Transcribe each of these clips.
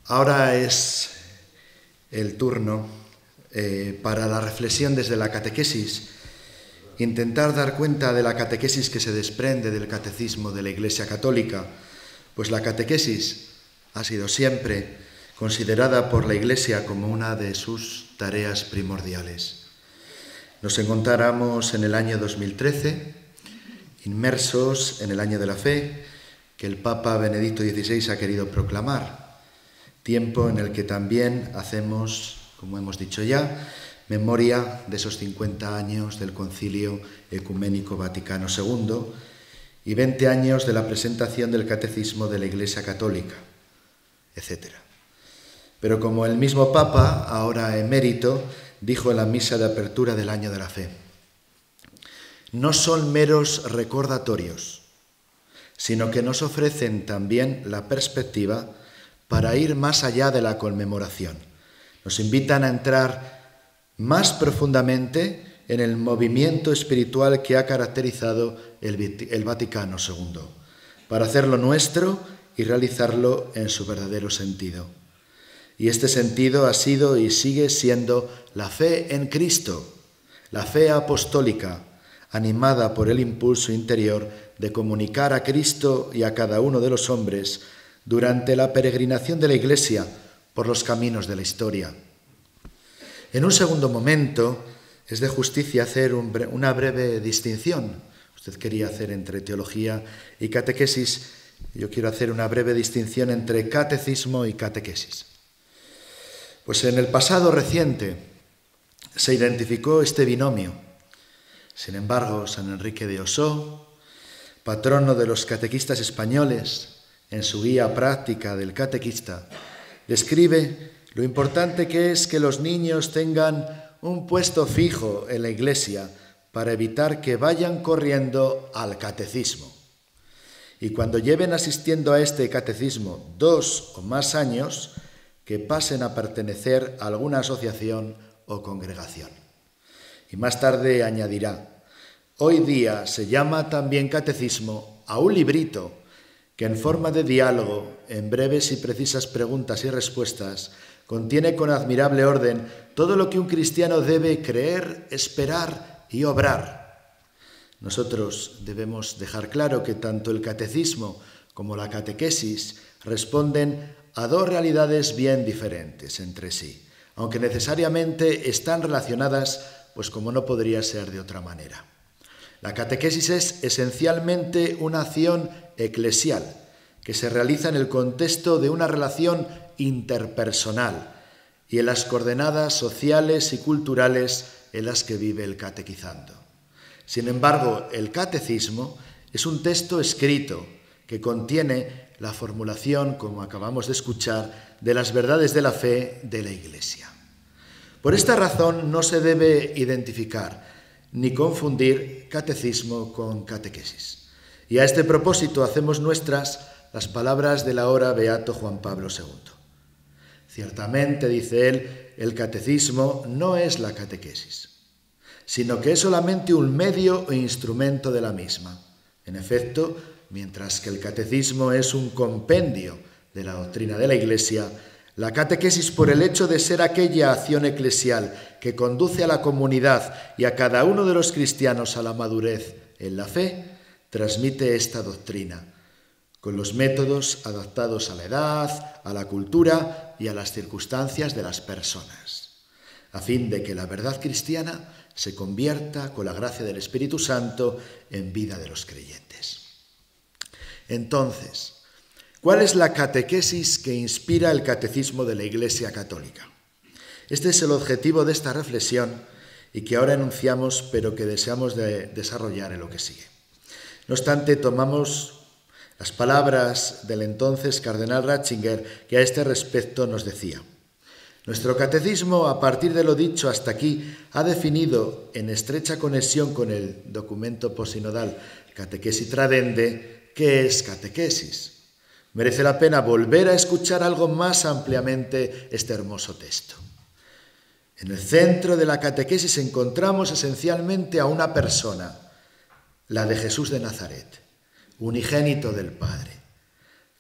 Ahora es el turno para la reflexión desde la catequesis, intentar dar cuenta de la catequesis que se desprende del catecismo de la Iglesia Católica, pues la catequesis ha sido siempre considerada por la Iglesia como una de sus tareas primordiales. Nos encontramos en el año 2013, inmersos en el año de la fe, que el Papa Benedicto XVI ha querido proclamar, tiempo en el que también hacemos, como hemos dicho ya, memoria de esos 50 años del Concilio Ecuménico Vaticano II y 20 años de la presentación del Catecismo de la Iglesia Católica, etc. Pero como el mismo Papa, ahora emérito, dijo en la misa de apertura del Año de la Fe, no son meros recordatorios, sino que nos ofrecen también la perspectiva para ir más allá de la conmemoración. Nos invitan a entrar más profundamente en el movimiento espiritual que ha caracterizado el Vaticano II, para hacerlo nuestro y realizarlo en su verdadero sentido. Y este sentido ha sido y sigue siendo la fe en Cristo, la fe apostólica, animada por el impulso interior de comunicar a Cristo y a cada uno de los hombres durante la peregrinación de la Iglesia por los caminos de la historia. En un segundo momento, es de justicia hacer una breve distinción. Usted quería hacer entre teología y catequesis. Yo quiero hacer una breve distinción entre catecismo y catequesis. Pues en el pasado reciente se identificó este binomio. Sin embargo, San Enrique de Osó, patrono de los catequistas españoles, en su guía práctica del catequista, describe lo importante que es que los niños tengan un puesto fijo en la Iglesia para evitar que vayan corriendo al catecismo. Y cuando lleven asistiendo a este catecismo 2 o más años, que pasen a pertenecer a alguna asociación o congregación. Y más tarde añadirá, hoy día se llama también catecismo a un librito que en forma de diálogo, en breves y precisas preguntas y respuestas, contiene con admirable orden todo lo que un cristiano debe creer, esperar y obrar. Nosotros debemos dejar claro que tanto el catecismo como la catequesis responden a dos realidades bien diferentes entre sí, aunque necesariamente están relacionadas, pues como no podría ser de otra manera. La catequesis es esencialmente una acción eclesial que se realiza en el contexto de una relación interpersonal y en las coordenadas sociales y culturales en las que vive el catequizando. Sin embargo, el catecismo es un texto escrito que contiene la formulación, como acabamos de escuchar, de las verdades de la fe de la Iglesia. Por esta razón no se debe identificar ni confundir catecismo con catequesis. Y a este propósito hacemos nuestras las palabras del ahora beato Juan Pablo II. Ciertamente, dice él, el catecismo no es la catequesis, sino que es solamente un medio e instrumento de la misma. En efecto, mientras que el catecismo es un compendio de la doctrina de la Iglesia, la catequesis, por el hecho de ser aquella acción eclesial que conduce a la comunidad y a cada uno de los cristianos a la madurez en la fe, transmite esta doctrina, con los métodos adaptados a la edad, a la cultura y a las circunstancias de las personas, a fin de que la verdad cristiana se convierta, con la gracia del Espíritu Santo, en vida de los creyentes. Entonces, ¿cuál es la catequesis que inspira el catecismo de la Iglesia Católica? Este es el objetivo de esta reflexión y que ahora enunciamos, pero que deseamos desarrollar en lo que sigue. No obstante, tomamos las palabras del entonces cardenal Ratzinger, que a este respecto nos decía: nuestro catecismo, a partir de lo dicho hasta aquí, ha definido, en estrecha conexión con el documento posinodal Catequesi Tradende, qué es catequesis. Merece la pena volver a escuchar algo más ampliamente este hermoso texto. En el centro de la catequesis encontramos esencialmente a una persona, la de Jesús de Nazaret, unigénito del Padre.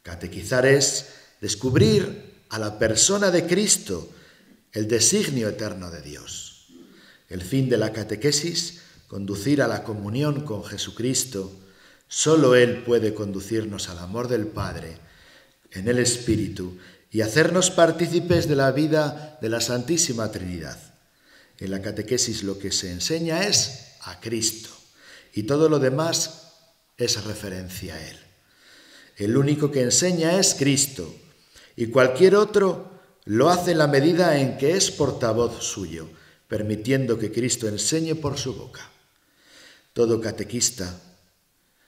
Catequizar es descubrir a la persona de Cristo, el designio eterno de Dios. El fin de la catequesis, conducir a la comunión con Jesucristo. Solo Él puede conducirnos al amor del Padre en el Espíritu y hacernos partícipes de la vida de la Santísima Trinidad. En la catequesis lo que se enseña es a Cristo y todo lo demás es referencia a Él. El único que enseña es Cristo y cualquier otro lo hace en la medida en que es portavoz suyo, permitiendo que Cristo enseñe por su boca. Todo catequista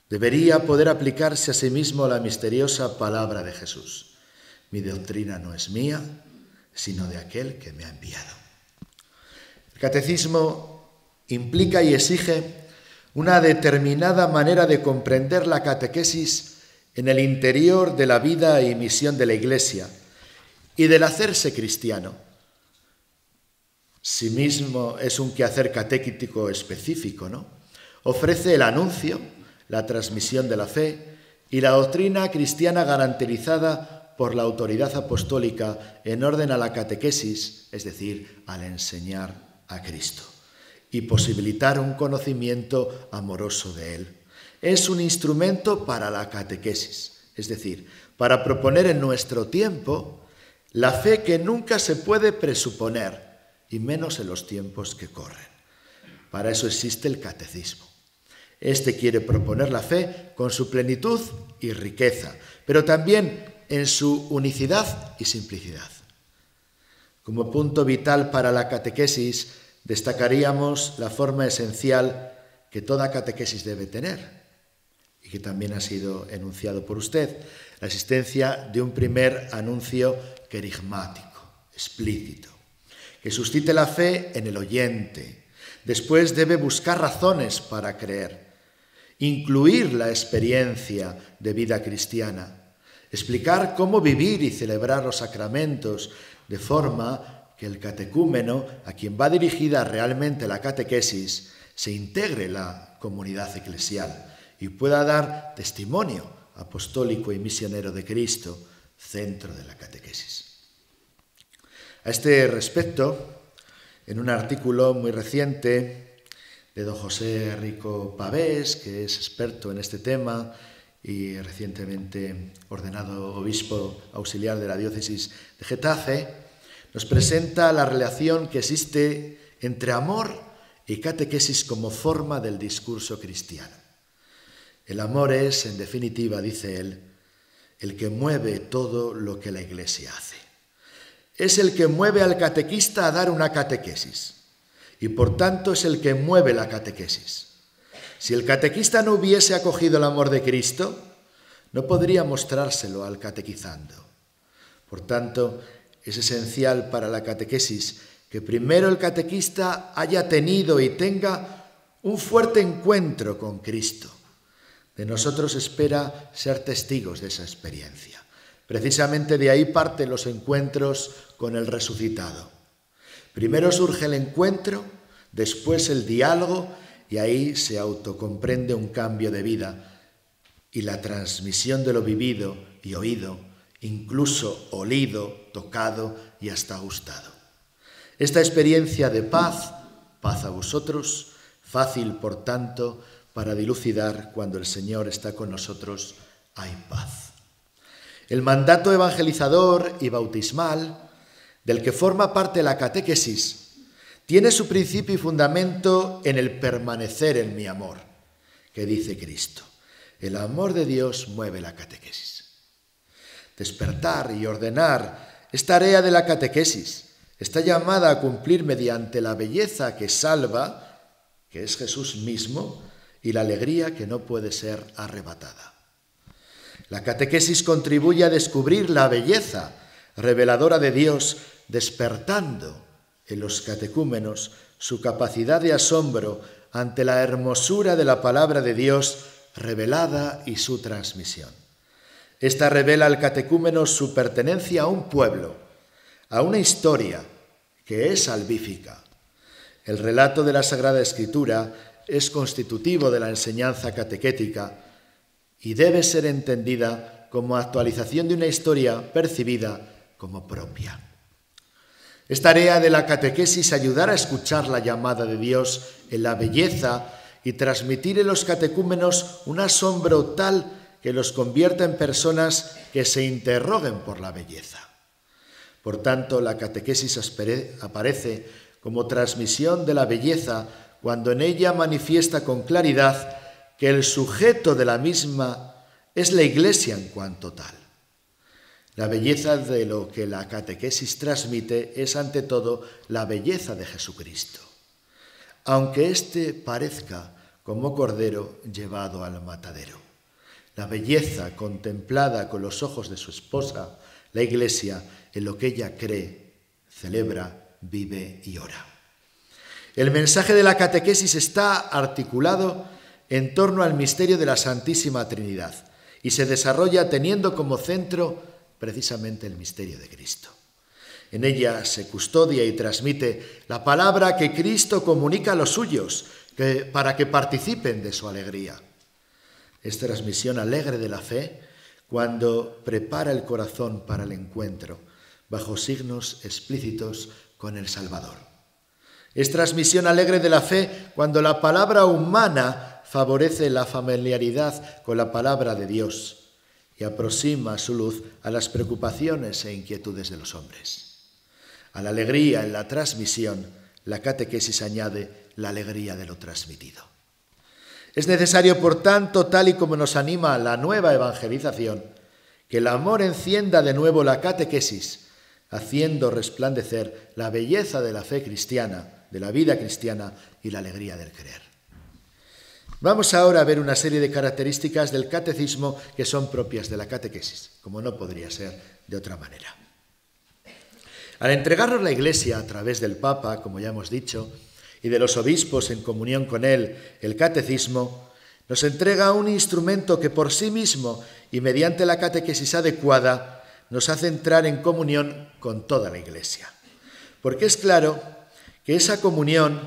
debería poder aplicarse a sí mismo la misteriosa palabra de Jesús. Mi doctrina no es mía, sino de aquel que me ha enviado. El catecismo implica y exige una determinada manera de comprender la catequesis en el interior de la vida y misión de la Iglesia y del hacerse cristiano. Sí mismo es un quehacer catequético específico, ¿no? Ofrece el anuncio, la transmisión de la fe y la doctrina cristiana garantizada por la autoridad apostólica en orden a la catequesis, es decir, al enseñar a Cristo, y posibilitar un conocimiento amoroso de Él. Es un instrumento para la catequesis, es decir, para proponer en nuestro tiempo la fe que nunca se puede presuponer, y menos en los tiempos que corren. Para eso existe el catecismo. Este quiere proponer la fe con su plenitud y riqueza, pero también en su unicidad y simplicidad. Como punto vital para la catequesis, destacaríamos la forma esencial que toda catequesis debe tener, y que también ha sido enunciado por usted, la existencia de un primer anuncio querigmático, explícito, que suscite la fe en el oyente. Después debe buscar razones para creer, incluir la experiencia de vida cristiana, explicar cómo vivir y celebrar los sacramentos, de forma que el catecúmeno, a quien va dirigida realmente la catequesis, se integre en la comunidad eclesial y pueda dar testimonio apostólico y misionero de Cristo, centro de la catequesis. A este respecto, en un artículo muy reciente de don José Rico Pavés, que es experto en este tema y recientemente ordenado obispo auxiliar de la diócesis de Getafe, nos presenta la relación que existe entre amor y catequesis como forma del discurso cristiano. El amor es, en definitiva, dice él, el que mueve todo lo que la Iglesia hace. Es el que mueve al catequista a dar una catequesis y por tanto es el que mueve la catequesis. Si el catequista no hubiese acogido el amor de Cristo, no podría mostrárselo al catequizando. Por tanto, es esencial para la catequesis que primero el catequista haya tenido y tenga un fuerte encuentro con Cristo. De nosotros espera ser testigos de esa experiencia. Precisamente de ahí parten los encuentros con el resucitado. Primero surge el encuentro, después el diálogo y ahí se autocomprende un cambio de vida y la transmisión de lo vivido y oído, incluso olido, tocado y hasta gustado. Esta experiencia de paz, paz a vosotros, fácil por tanto para dilucidar cuando el Señor está con nosotros, hay paz. El mandato evangelizador y bautismal, del que forma parte la catequesis, tiene su principio y fundamento en el permanecer en mi amor, que dice Cristo. El amor de Dios mueve la catequesis. Despertar y ordenar es tarea de la catequesis. Está llamada a cumplir mediante la belleza que salva, que es Jesús mismo, y la alegría que no puede ser arrebatada. La catequesis contribuye a descubrir la belleza reveladora de Dios, despertando en los catecúmenos su capacidad de asombro ante la hermosura de la palabra de Dios revelada y su transmisión. Esta revela al catecúmeno su pertenencia a un pueblo, a una historia que es salvífica. El relato de la Sagrada Escritura es constitutivo de la enseñanza catequética y debe ser entendida como actualización de una historia percibida como propia. Es tarea de la catequesis ayudar a escuchar la llamada de Dios en la belleza y transmitir en los catecúmenos un asombro tal que los convierta en personas que se interroguen por la belleza. Por tanto, la catequesis aparece como transmisión de la belleza cuando en ella manifiesta con claridad que el sujeto de la misma es la Iglesia en cuanto tal. La belleza de lo que la catequesis transmite es ante todo la belleza de Jesucristo, aunque éste parezca como cordero llevado al matadero. La belleza contemplada con los ojos de su esposa, la Iglesia, en lo que ella cree, celebra, vive y ora. El mensaje de la catequesis está articulado en torno al misterio de la Santísima Trinidad y se desarrolla teniendo como centro precisamente el misterio de Cristo. En ella se custodia y transmite la palabra que Cristo comunica a los suyos para que participen de su alegría. Es transmisión alegre de la fe cuando prepara el corazón para el encuentro, bajo signos explícitos con el Salvador. Es transmisión alegre de la fe cuando la palabra humana favorece la familiaridad con la palabra de Dios y aproxima su luz a las preocupaciones e inquietudes de los hombres. A la alegría en la transmisión, la catequesis añade la alegría de lo transmitido. Es necesario, por tanto, tal y como nos anima la nueva evangelización, que el amor encienda de nuevo la catequesis, haciendo resplandecer la belleza de la fe cristiana, de la vida cristiana y la alegría del creer. Vamos ahora a ver una serie de características del catecismo que son propias de la catequesis, como no podría ser de otra manera. Al entregarnos la Iglesia a través del Papa, como ya hemos dicho, y de los obispos en comunión con él, el catecismo, nos entrega un instrumento que por sí mismo y mediante la catequesis adecuada nos hace entrar en comunión con toda la Iglesia. Porque es claro que esa comunión,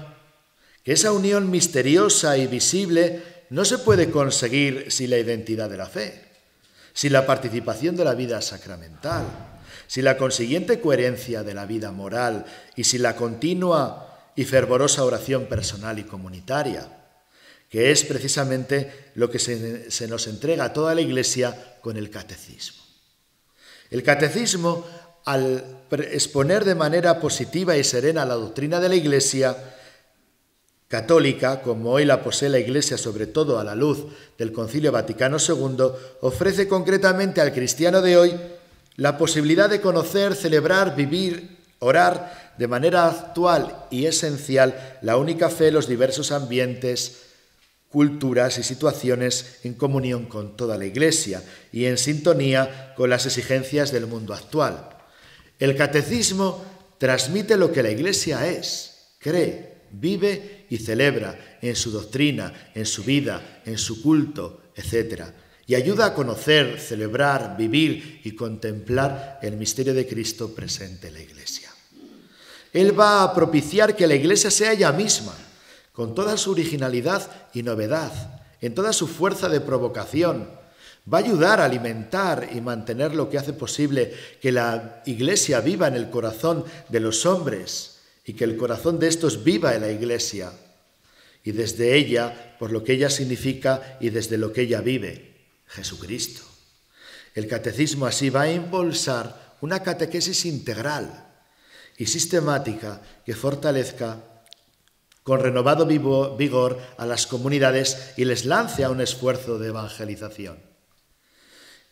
que esa unión misteriosa y visible no se puede conseguir sin la identidad de la fe, sin la participación de la vida sacramental, sin la consiguiente coherencia de la vida moral y sin la continua y fervorosa oración personal y comunitaria, que es precisamente lo que se nos entrega a toda la Iglesia con el catecismo. El catecismo, al exponer de manera positiva y serena la doctrina de la Iglesia católica, como hoy la posee la Iglesia, sobre todo a la luz del Concilio Vaticano II, ofrece concretamente al cristiano de hoy la posibilidad de conocer, celebrar, vivir, orar de manera actual y esencial la única fe en los diversos ambientes, culturas y situaciones en comunión con toda la Iglesia y en sintonía con las exigencias del mundo actual. El catecismo transmite lo que la Iglesia es, cree, vive y celebra en su doctrina, en su vida, en su culto, etc. Y ayuda a conocer, celebrar, vivir y contemplar el misterio de Cristo presente en la Iglesia. Él va a propiciar que la Iglesia sea ella misma, con toda su originalidad y novedad, en toda su fuerza de provocación. Va a ayudar a alimentar y mantener lo que hace posible que la Iglesia viva en el corazón de los hombres y que el corazón de estos viva en la Iglesia y desde ella, por lo que ella significa y desde lo que ella vive, Jesucristo. El catecismo así va a impulsar una catequesis integral y sistemática que fortalezca con renovado vigor a las comunidades y les lance a un esfuerzo de evangelización.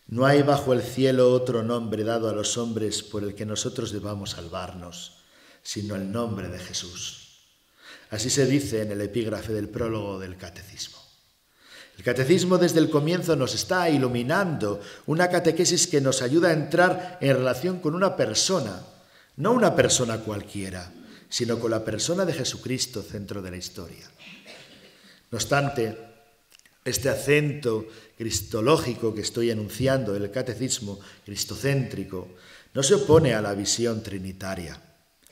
No hay bajo el cielo otro nombre dado a los hombres por el que nosotros debamos salvarnos, sino el nombre de Jesús. Así se dice en el epígrafe del prólogo del Catecismo. El Catecismo desde el comienzo nos está iluminando una catequesis que nos ayuda a entrar en relación con una persona, no una persona cualquiera, sino con la persona de Jesucristo, centro de la historia. No obstante, este acento cristológico que estoy enunciando del catecismo cristocéntrico no se opone a la visión trinitaria.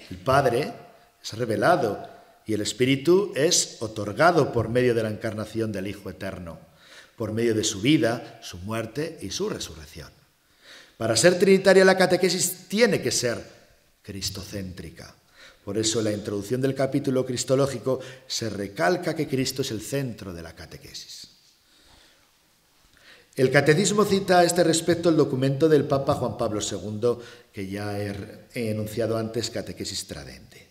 El Padre es revelado y el Espíritu es otorgado por medio de la encarnación del Hijo Eterno, por medio de su vida, su muerte y su resurrección. Para ser trinitaria la catequesis tiene que ser cristocéntrica. Por eso en la introducción del capítulo cristológico se recalca que Cristo es el centro de la catequesis. El catecismo cita a este respecto el documento del Papa Juan Pablo II, que ya he enunciado antes, Catequesis Tradente.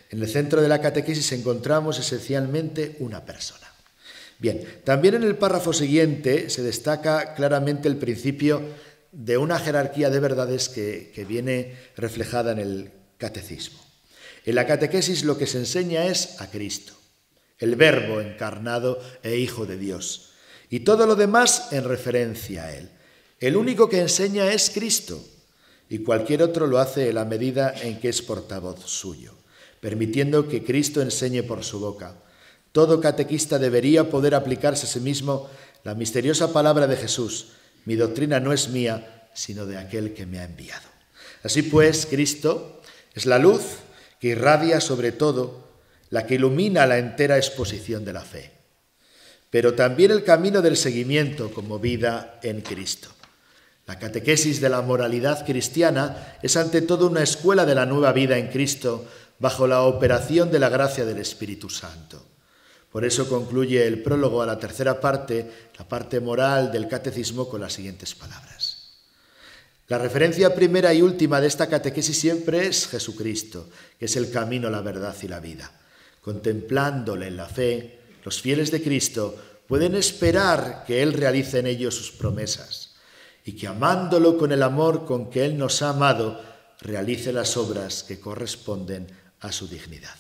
En el centro de la catequesis encontramos esencialmente una persona. Bien, también en el párrafo siguiente se destaca claramente el principio de una jerarquía de verdades que viene reflejada en el catecismo. En la catequesis lo que se enseña es a Cristo, el Verbo encarnado e Hijo de Dios, y todo lo demás en referencia a Él. El único que enseña es Cristo, y cualquier otro lo hace en la medida en que es portavoz suyo, permitiendo que Cristo enseñe por su boca. Todo catequista debería poder aplicarse a sí mismo la misteriosa palabra de Jesús: mi doctrina no es mía, sino de aquel que me ha enviado. Así pues, Cristo es la luz que irradia sobre todo, la que ilumina la entera exposición de la fe, pero también el camino del seguimiento como vida en Cristo. La catequesis de la moralidad cristiana es ante todo una escuela de la nueva vida en Cristo bajo la operación de la gracia del Espíritu Santo. Por eso concluye el prólogo a la tercera parte, la parte moral del catecismo, con las siguientes palabras. La referencia primera y última de esta catequesis siempre es Jesucristo, que es el camino, la verdad y la vida. Contemplándole en la fe, los fieles de Cristo pueden esperar que Él realice en ellos sus promesas y que, amándolo con el amor con que Él nos ha amado, realice las obras que corresponden a su dignidad.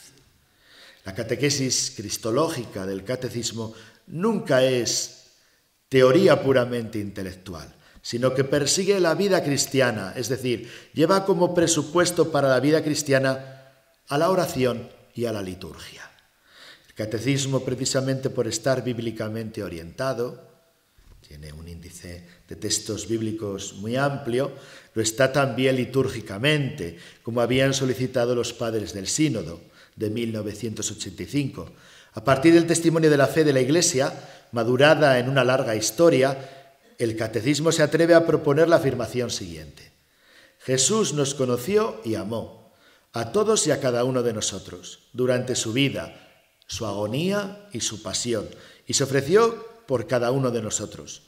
La catequesis cristológica del catecismo nunca es teoría puramente intelectual, sino que persigue la vida cristiana, es decir, lleva como presupuesto para la vida cristiana a la oración y a la liturgia. El catecismo, precisamente por estar bíblicamente orientado, tiene un índice de textos bíblicos muy amplio, lo está también litúrgicamente, como habían solicitado los padres del Sínodo de 1985. A partir del testimonio de la fe de la Iglesia, madurada en una larga historia, el catecismo se atreve a proponer la afirmación siguiente: Jesús nos conoció y amó a todos y a cada uno de nosotros durante su vida, su agonía y su pasión, y se ofreció por cada uno de nosotros.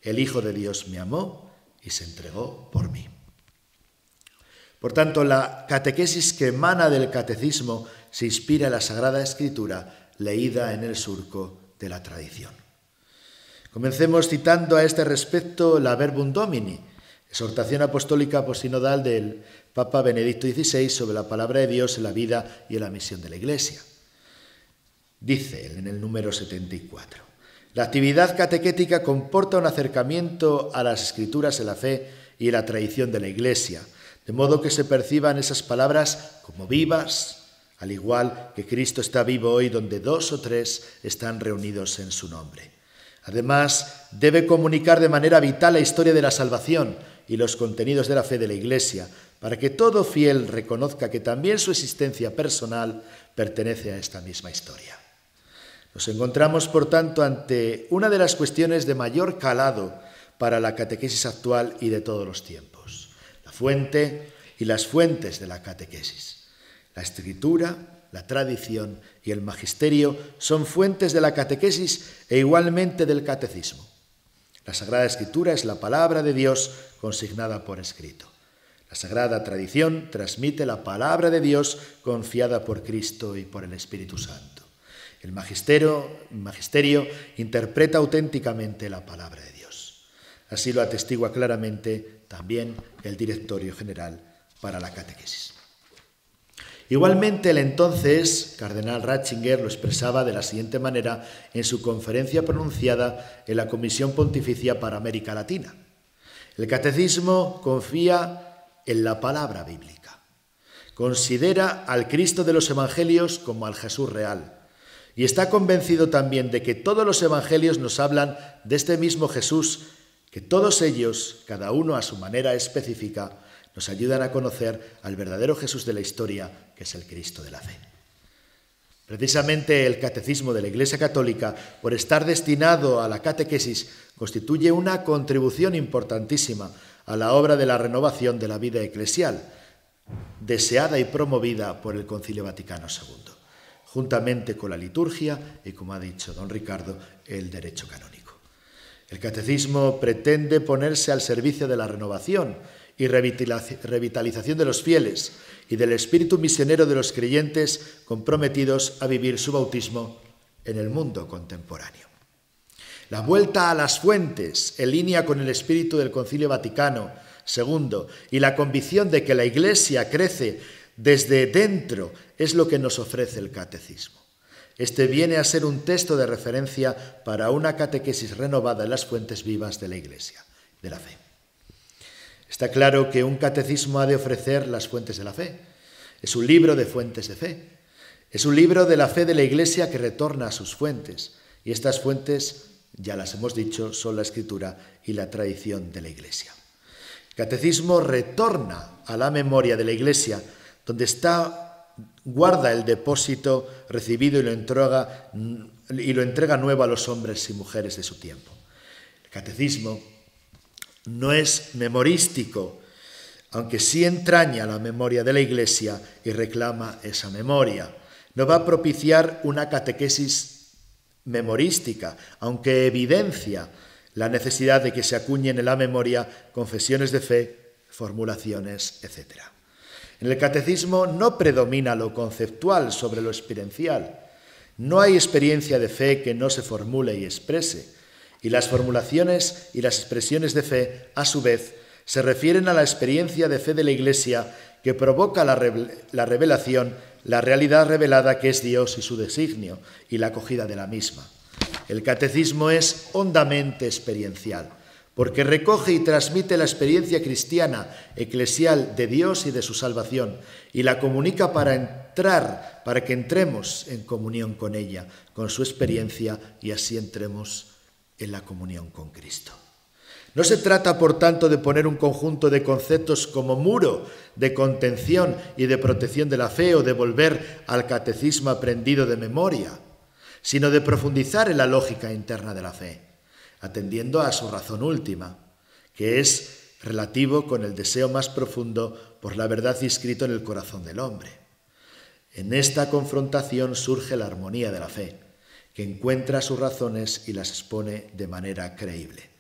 El Hijo de Dios me amó y se entregó por mí. Por tanto, la catequesis que emana del catecismo se inspira en la Sagrada Escritura, leída en el surco de la tradición. Comencemos citando a este respecto la Verbum Domini, exhortación apostólica aposinodal del Papa Benedicto XVI sobre la palabra de Dios en la vida y en la misión de la Iglesia. Dice en el número 74: la actividad catequética comporta un acercamiento a las Escrituras en la fe y en la tradición de la Iglesia, de modo que se perciban esas palabras como vivas, al igual que Cristo está vivo hoy donde dos o tres están reunidos en su nombre. Además, debe comunicar de manera vital la historia de la salvación y los contenidos de la fe de la Iglesia, para que todo fiel reconozca que también su existencia personal pertenece a esta misma historia. Nos encontramos, por tanto, ante una de las cuestiones de mayor calado para la catequesis actual y de todos los tiempos: la fuente y las fuentes de la catequesis. La Escritura, la tradición y el magisterio son fuentes de la catequesis e igualmente del catecismo. La Sagrada Escritura es la palabra de Dios consignada por escrito. La Sagrada Tradición transmite la palabra de Dios confiada por Cristo y por el Espíritu Santo. El magisterio interpreta auténticamente la palabra de Dios. Así lo atestigua claramente también el Directorio General para la Catequesis. Igualmente, el entonces cardenal Ratzinger lo expresaba de la siguiente manera en su conferencia pronunciada en la Comisión Pontificia para América Latina: el catecismo confía en la palabra bíblica, considera al Cristo de los Evangelios como al Jesús real, y está convencido también de que todos los evangelios nos hablan de este mismo Jesús, que todos ellos, cada uno a su manera específica, nos ayudan a conocer al verdadero Jesús de la historia, que es el Cristo de la fe. Precisamente el catecismo de la Iglesia Católica, por estar destinado a la catequesis, constituye una contribución importantísima a la obra de la renovación de la vida eclesial, deseada y promovida por el Concilio Vaticano II, juntamente con la liturgia y, como ha dicho don Ricardo, el derecho canónico. El catecismo pretende ponerse al servicio de la renovación y revitalización de los fieles y del espíritu misionero de los creyentes comprometidos a vivir su bautismo en el mundo contemporáneo. La vuelta a las fuentes, en línea con el espíritu del Concilio Vaticano II y la convicción de que la Iglesia crece desde dentro, es lo que nos ofrece el catecismo. Este viene a ser un texto de referencia para una catequesis renovada en las fuentes vivas de la Iglesia, de la fe. Está claro que un catecismo ha de ofrecer las fuentes de la fe. Es un libro de fuentes de fe. Es un libro de la fe de la Iglesia que retorna a sus fuentes. Y estas fuentes, ya las hemos dicho, son la Escritura y la tradición de la Iglesia. El catecismo retorna a la memoria de la Iglesia, donde guarda el depósito recibido y lo entrega nuevo a los hombres y mujeres de su tiempo. El catecismo no es memorístico, aunque sí entraña la memoria de la Iglesia y reclama esa memoria. No va a propiciar una catequesis memorística, aunque evidencia la necesidad de que se acuñen en la memoria confesiones de fe, formulaciones, etc. En el catecismo no predomina lo conceptual sobre lo experiencial. No hay experiencia de fe que no se formule y exprese. Y las formulaciones y las expresiones de fe, a su vez, se refieren a la experiencia de fe de la Iglesia que provoca la revelación, la realidad revelada que es Dios y su designio, y la acogida de la misma. El catecismo es hondamente experiencial, porque recoge y transmite la experiencia cristiana, eclesial de Dios y de su salvación, y la comunica para que entremos en comunión con ella, con su experiencia, y así entremos en la comunión con Cristo. No se trata, por tanto, de poner un conjunto de conceptos como muro de contención y de protección de la fe o de volver al catecismo aprendido de memoria, sino de profundizar en la lógica interna de la fe, atendiendo a su razón última, que es relativo con el deseo más profundo por la verdad inscrito en el corazón del hombre. En esta confrontación surge la armonía de la fe, que encuentra sus razones y las expone de manera creíble.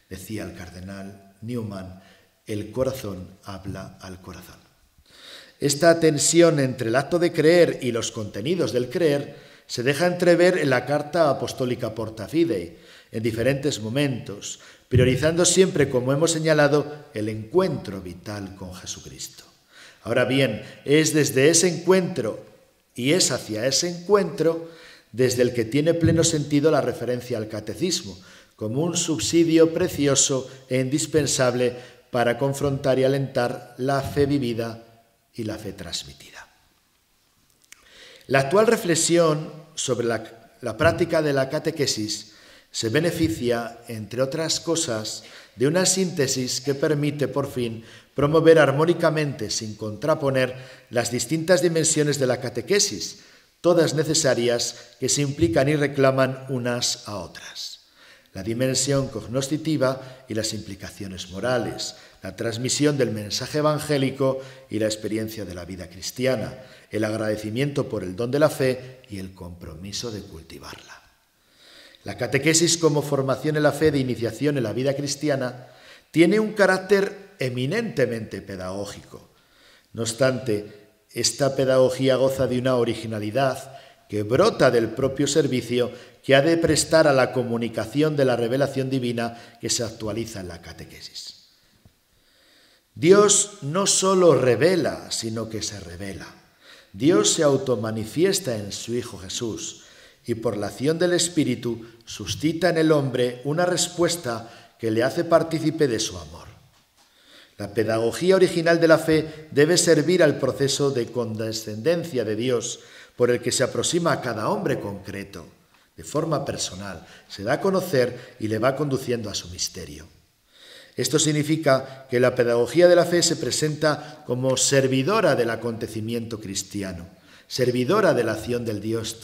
Decía el cardenal Newman, el corazón habla al corazón. Esta tensión entre el acto de creer y los contenidos del creer se deja entrever en la carta apostólica Porta Fidei, en diferentes momentos, priorizando siempre, como hemos señalado, el encuentro vital con Jesucristo. Ahora bien, es desde ese encuentro y es hacia ese encuentro desde el que tiene pleno sentido la referencia al catecismo, como un subsidio precioso e indispensable para confrontar y alentar la fe vivida y la fe transmitida. La actual reflexión sobre la práctica de la catequesis se beneficia, entre otras cosas, de una síntesis que permite, por fin, promover armónicamente, sin contraponer, las distintas dimensiones de la catequesis, todas necesarias, que se implican y reclaman unas a otras. La dimensión cognoscitiva y las implicaciones morales, la transmisión del mensaje evangélico y la experiencia de la vida cristiana, el agradecimiento por el don de la fe y el compromiso de cultivarla. La catequesis como formación en la fe de iniciación en la vida cristiana tiene un carácter eminentemente pedagógico. No obstante, esta pedagogía goza de una originalidad que brota del propio servicio que ha de prestar a la comunicación de la revelación divina que se actualiza en la catequesis. Dios no solo revela, sino que se revela. Dios se automanifiesta en su Hijo Jesús y por la acción del Espíritu suscita en el hombre una respuesta que le hace partícipe de su amor. La pedagogía original de la fe debe servir al proceso de condescendencia de Dios por el que se aproxima a cada hombre concreto, de forma personal, se da a conocer y le va conduciendo a su misterio. Esto significa que la pedagogía de la fe se presenta como servidora del acontecimiento cristiano, servidora de la acción del Dios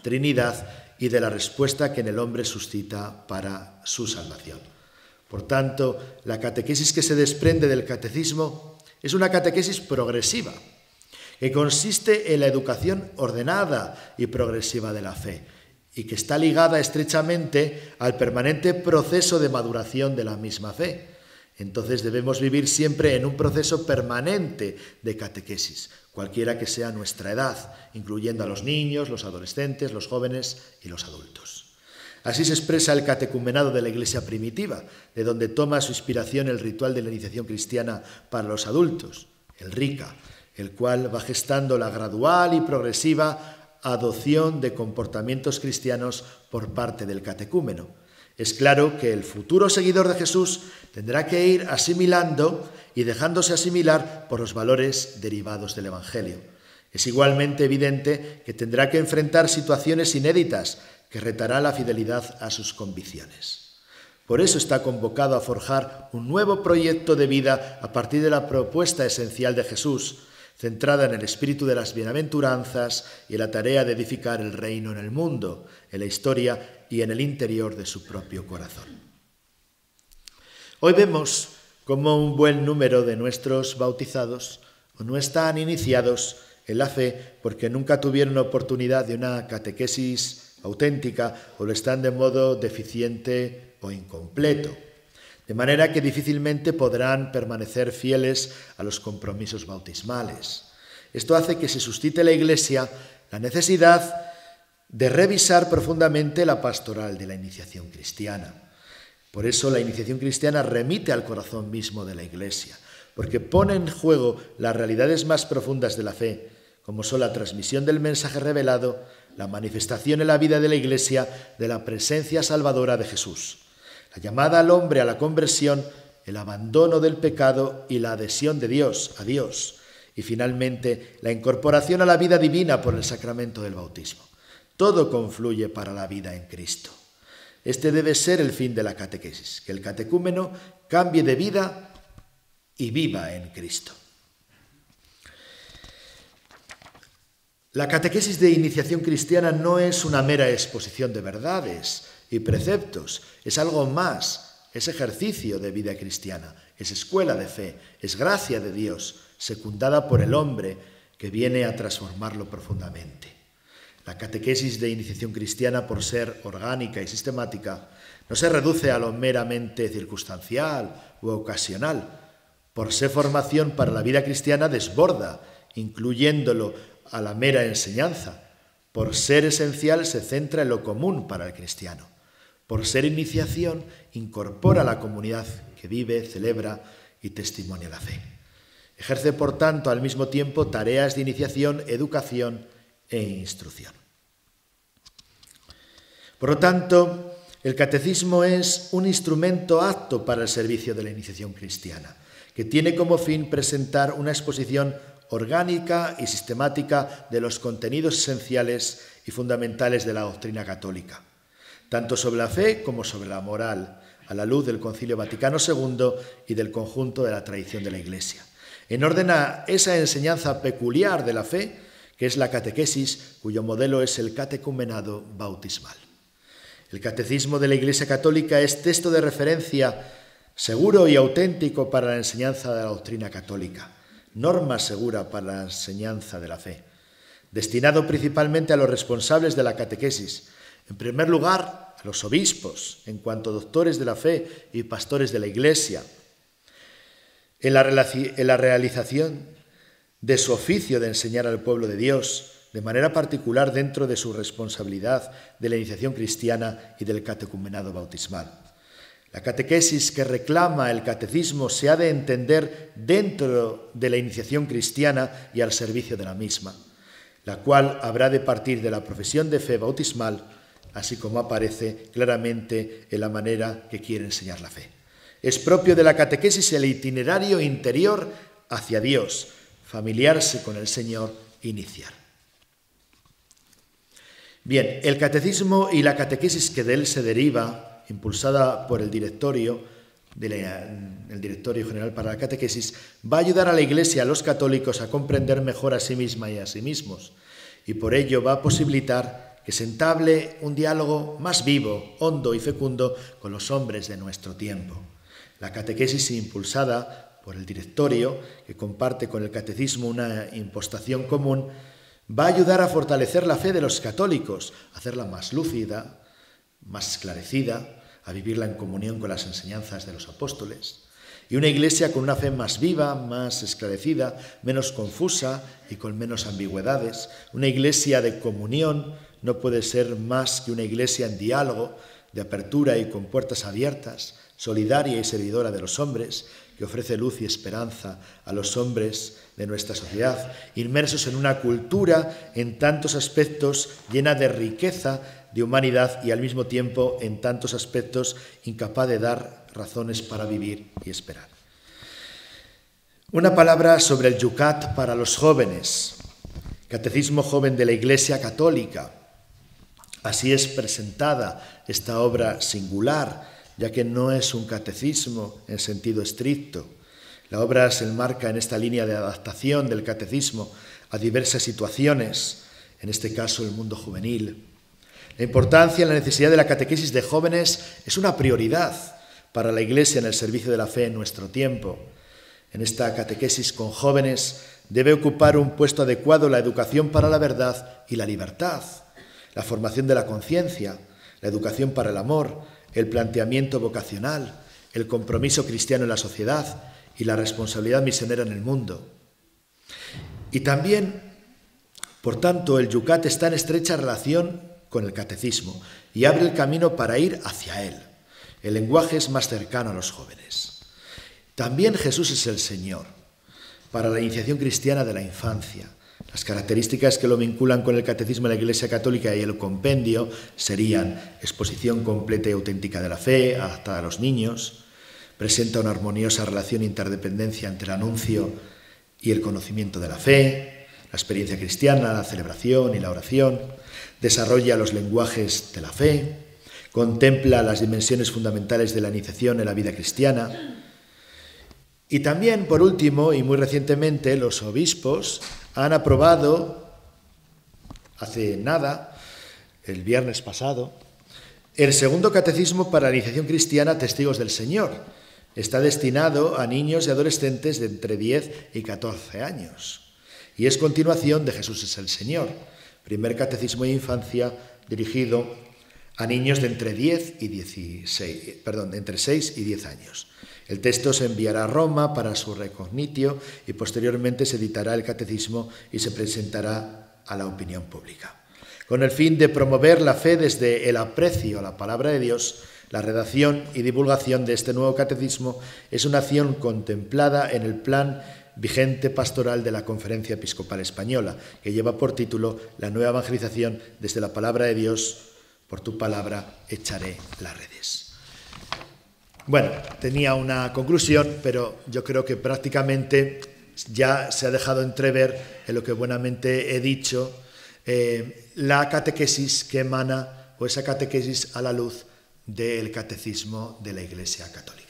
Trinidad y de la respuesta que en el hombre suscita para su salvación. Por tanto, la catequesis que se desprende del catecismo es una catequesis progresiva, que consiste en la educación ordenada y progresiva de la fe, y que está ligada estrechamente al permanente proceso de maduración de la misma fe. Entonces debemos vivir siempre en un proceso permanente de catequesis, cualquiera que sea nuestra edad, incluyendo a los niños, los adolescentes, los jóvenes y los adultos. Así se expresa el catecumenado de la Iglesia primitiva, de donde toma su inspiración el ritual de la iniciación cristiana para los adultos, el RICA, el cual va gestando la gradual y progresiva adopción de comportamientos cristianos por parte del catecúmeno. Es claro que el futuro seguidor de Jesús tendrá que ir asimilando y dejándose asimilar por los valores derivados del Evangelio. Es igualmente evidente que tendrá que enfrentar situaciones inéditas que retará la fidelidad a sus convicciones. Por eso está convocado a forjar un nuevo proyecto de vida a partir de la propuesta esencial de Jesús, centrada en el espíritu de las bienaventuranzas y en la tarea de edificar el reino en el mundo, en la historia y en el interior de su propio corazón. Hoy vemos cómo un buen número de nuestros bautizados no están iniciados en la fe porque nunca tuvieron oportunidad de una catequesis auténtica o lo están de modo deficiente o incompleto, de manera que difícilmente podrán permanecer fieles a los compromisos bautismales. Esto hace que se suscite en la Iglesia la necesidad de revisar profundamente la pastoral de la iniciación cristiana. Por eso la iniciación cristiana remite al corazón mismo de la Iglesia, porque pone en juego las realidades más profundas de la fe, como son la transmisión del mensaje revelado, la manifestación en la vida de la Iglesia de la presencia salvadora de Jesús, la llamada al hombre a la conversión, el abandono del pecado y la adhesión de Dios a Dios, y finalmente la incorporación a la vida divina por el sacramento del bautismo. Todo confluye para la vida en Cristo. Este debe ser el fin de la catequesis, que el catecúmeno cambie de vida y viva en Cristo. La catequesis de iniciación cristiana no es una mera exposición de verdades y preceptos, es algo más, es ejercicio de vida cristiana, es escuela de fe, es gracia de Dios, secundada por el hombre que viene a transformarlo profundamente. La catequesis de iniciación cristiana, por ser orgánica y sistemática, no se reduce a lo meramente circunstancial u ocasional. Por ser formación para la vida cristiana, desborda, incluyéndolo a la mera enseñanza. Por ser esencial, se centra en lo común para el cristiano. Por ser iniciación, incorpora a la comunidad que vive, celebra y testimonia la fe. Ejerce, por tanto, al mismo tiempo tareas de iniciación, educación e instrucción. Por lo tanto, el catecismo es un instrumento apto para el servicio de la iniciación cristiana, que tiene como fin presentar una exposición orgánica y sistemática de los contenidos esenciales y fundamentales de la doctrina católica, tanto sobre la fe como sobre la moral, a la luz del Concilio Vaticano II y del conjunto de la tradición de la Iglesia, en orden a esa enseñanza peculiar de la fe, que es la catequesis, cuyo modelo es el catecumenado bautismal. El catecismo de la Iglesia Católica es texto de referencia seguro y auténtico para la enseñanza de la doctrina católica, norma segura para la enseñanza de la fe, destinado principalmente a los responsables de la catequesis, en primer lugar a los obispos, en cuanto doctores de la fe y pastores de la Iglesia, en la realización de su oficio de enseñar al pueblo de Dios, de manera particular dentro de su responsabilidad de la iniciación cristiana y del catecumenado bautismal. La catequesis que reclama el catecismo se ha de entender dentro de la iniciación cristiana y al servicio de la misma, la cual habrá de partir de la profesión de fe bautismal, así como aparece claramente en la manera que quiere enseñar la fe. Es propio de la catequesis el itinerario interior hacia Dios, familiarse con el Señor, iniciar. Bien, el catecismo y la catequesis que de él se deriva, impulsada por el directorio general para la catequesis, va a ayudar a la Iglesia, a los católicos, a comprender mejor a sí misma y a sí mismos, y por ello va a posibilitar que se entable un diálogo más vivo, hondo y fecundo con los hombres de nuestro tiempo. La catequesis impulsada por el directorio, que comparte con el catecismo una impostación común, va a ayudar a fortalecer la fe de los católicos, a hacerla más lúcida, más esclarecida, a vivirla en comunión con las enseñanzas de los apóstoles. Y una iglesia con una fe más viva, más esclarecida, menos confusa y con menos ambigüedades. Una iglesia de comunión no puede ser más que una iglesia en diálogo, de apertura y con puertas abiertas, solidaria y servidora de los hombres, que ofrece luz y esperanza a los hombres de nuestra sociedad, inmersos en una cultura en tantos aspectos llena de riqueza, de humanidad y al mismo tiempo en tantos aspectos incapaz de dar razones para vivir y esperar. Una palabra sobre el Yucat para los jóvenes. Catecismo Joven de la Iglesia Católica. Así es presentada esta obra singular, ya que no es un catecismo en sentido estricto. La obra se enmarca en esta línea de adaptación del catecismo a diversas situaciones, en este caso el mundo juvenil. La importancia y la necesidad de la catequesis de jóvenes es una prioridad para la Iglesia en el servicio de la fe en nuestro tiempo. En esta catequesis con jóvenes debe ocupar un puesto adecuado la educación para la verdad y la libertad, la formación de la conciencia, la educación para el amor, el planteamiento vocacional, el compromiso cristiano en la sociedad y la responsabilidad misionera en el mundo. Y también, por tanto, el Yucat está en estrecha relación con el catecismo y abre el camino para ir hacia él. El lenguaje es más cercano a los jóvenes. También Jesús es el Señor para la iniciación cristiana de la infancia. Las características que lo vinculan con el catecismo de la Iglesia Católica y el compendio serían exposición completa y auténtica de la fe, adaptada a los niños, presenta una armoniosa relación e interdependencia entre el anuncio y el conocimiento de la fe, la experiencia cristiana, la celebración y la oración, desarrolla los lenguajes de la fe, contempla las dimensiones fundamentales de la iniciación en la vida cristiana. Y también, por último, y muy recientemente, los obispos han aprobado, hace nada, el viernes pasado, el segundo catecismo para la iniciación cristiana Testigos del Señor. Está destinado a niños y adolescentes de entre 10 y 14 años. Y es continuación de Jesús es el Señor, primer catecismo de infancia dirigido a niños de entre 6 y 10 años. El texto se enviará a Roma para su recognitio y posteriormente se editará el catecismo y se presentará a la opinión pública. Con el fin de promover la fe desde el aprecio a la palabra de Dios, la redacción y divulgación de este nuevo catecismo es una acción contemplada en el plan vigente pastoral de la Conferencia Episcopal Española, que lleva por título La nueva evangelización desde la palabra de Dios, por tu palabra echaré las redes. Bueno, tenía una conclusión, pero yo creo que prácticamente ya se ha dejado entrever en lo que buenamente he dicho, la catequesis que emana, o esa catequesis a la luz del catecismo de la Iglesia Católica.